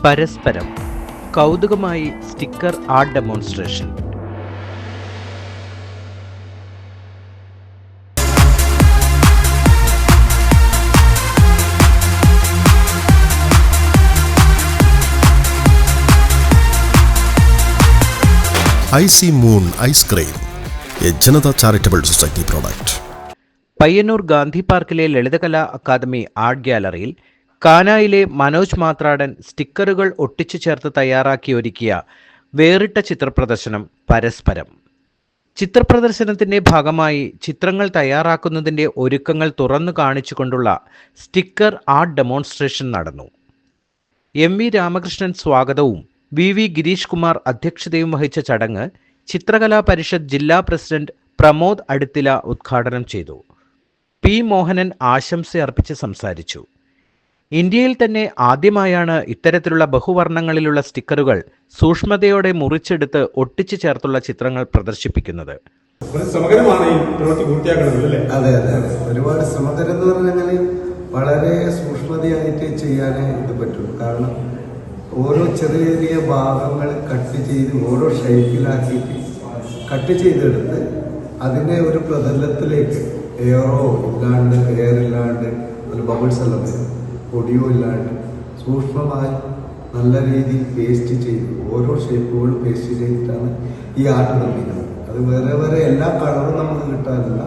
പരസ്പരം കൗതുകമായി sticker art demonstration. Icy Moon ice cream, A Janata charitable society product. Payyanur Gandhi പാർക്കിലെ Lalithakala academy art ഗ്യാലറിയിൽ കാനായിലെ മനോജ് മാത്രാടൻ സ്റ്റിക്കറുകൾ ഒട്ടിച്ചു ചേർത്ത് തയ്യാറാക്കി ഒരുക്കിയ വേറിട്ട ചിത്രപ്രദർശനം പരസ്പരം. ചിത്രപ്രദർശനത്തിന്റെ ഭാഗമായി ചിത്രങ്ങൾ തയ്യാറാക്കുന്നതിന്റെ ഒരുക്കങ്ങൾ തുറന്നു കാണിച്ചുകൊണ്ടുള്ള സ്റ്റിക്കർ ആർട്ട് ഡെമോൺസ്ട്രേഷൻ നടന്നു. എം.വി. രാമകൃഷ്ണൻ സ്വാഗതവും വി. ഗിരീഷ് കുമാർ അധ്യക്ഷതയും വഹിച്ച ചടങ്ങ് ചിത്രകലാ പരിഷത്ത് ജില്ലാ പ്രസിഡന്റ് പ്രമോദ് അടുത്തില ഉദ്ഘാടനം ചെയ്തു. പി. മോഹനൻ ആശംസയർപ്പിച്ച് സംസാരിച്ചു. ഇന്ത്യയിൽ തന്നെ ആദ്യമായാണ് ഇത്തരത്തിലുള്ള ബഹുവർണ്ണങ്ങളിലുള്ള സ്റ്റിക്കറുകൾ സൂക്ഷ്മതയോടെ മുറിച്ചെടുത്ത് ഒട്ടിച്ചു ചേർത്തുള്ള ചിത്രങ്ങൾ പ്രദർശിപ്പിക്കുന്നത്. അതെ, ഒരുപാട് സമഗ്രം എന്ന് പറഞ്ഞാൽ വളരെ സൂക്ഷ്മതയായിട്ട് ചെയ്യാനേ ഇത് പറ്റുള്ളൂ. കാരണം ഓരോ ചെറിയ ചെറിയ ഭാഗങ്ങൾ കട്ട് ചെയ്ത് ഓരോ ഷേപ്പിലാക്കിയിട്ട് കട്ട് ചെയ്തെടുത്ത് അതിനെ ഒരു പ്രതലത്തിലേക്ക് എയറോ ഇല്ലാണ്ട് ഒരു ബബിൾസ് എല്ലാം വരും, പൊടിയോ ഇല്ലാണ്ട് സൂക്ഷ്മമായി നല്ല രീതിയിൽ പേസ്റ്റ് ചെയ്ത് ഓരോ ഷേപ്പുകളും പേസ്റ്റ് ചെയ്തിട്ടാണ് ഈ ആർട്ട് നിർമ്മിക്കുന്നത്. അത് വേറെ എല്ലാ കളറും നമുക്ക് കിട്ടാറില്ല.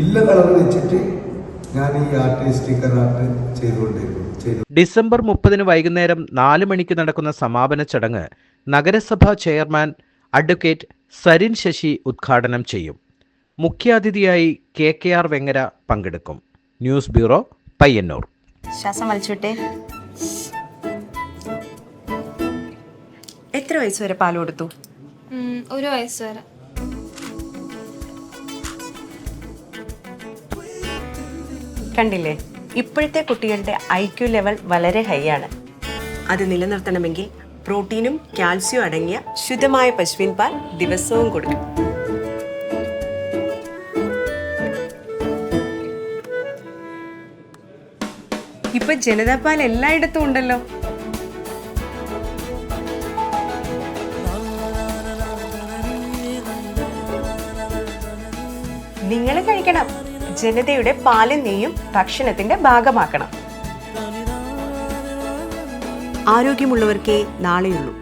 ഇല്ല കളർ വെച്ചിട്ട് ഞാൻ ഈ ആർട്ട് സ്റ്റിക്കർ ആർട്ട് ചെയ്തുകൊണ്ടിരുന്നു. ഡിസംബർ 30 വൈകുന്നേരം 4 മണിക്ക് നടക്കുന്ന സമാപന ചടങ്ങ് നഗരസഭാ ചെയർമാൻ അഡ്വക്കേറ്റ് സരിൻ ശശി ഉദ്ഘാടനം ചെയ്യും. മുഖ്യാതിഥിയായി KKR വെങ്ങര പങ്കെടുക്കും. News bureau, Payyanur. ശ്വാസം വലിച്ചോട്ടെ. എത്ര വയസ്സ് വരെ പാൽ കൊടുത്തു? 1 വയസ്സ് വരെ. കണ്ടില്ലേ, ഇപ്പോഴത്തെ കുട്ടികളുടെ IQ ലെവൽ വളരെ ഹൈ ആണ്. അത് നിലനിർത്തണമെങ്കിൽ പ്രോട്ടീനും കാൽസ്യവും അടങ്ങിയ ശുദ്ധമായ പശുവിൻ പാൽ ദിവസവും കൊടുക്കും. ഇപ്പൊ ജനതാ പാൽ എല്ലായിടത്തും ഉണ്ടല്ലോ. നിങ്ങൾ കഴിക്കണം. ജനതയുടെ പാലും നെയ്യും ഭക്ഷണത്തിന്റെ ഭാഗമാക്കണം. ആരോഗ്യമുള്ളവർക്കേ നാളെയുള്ളൂ.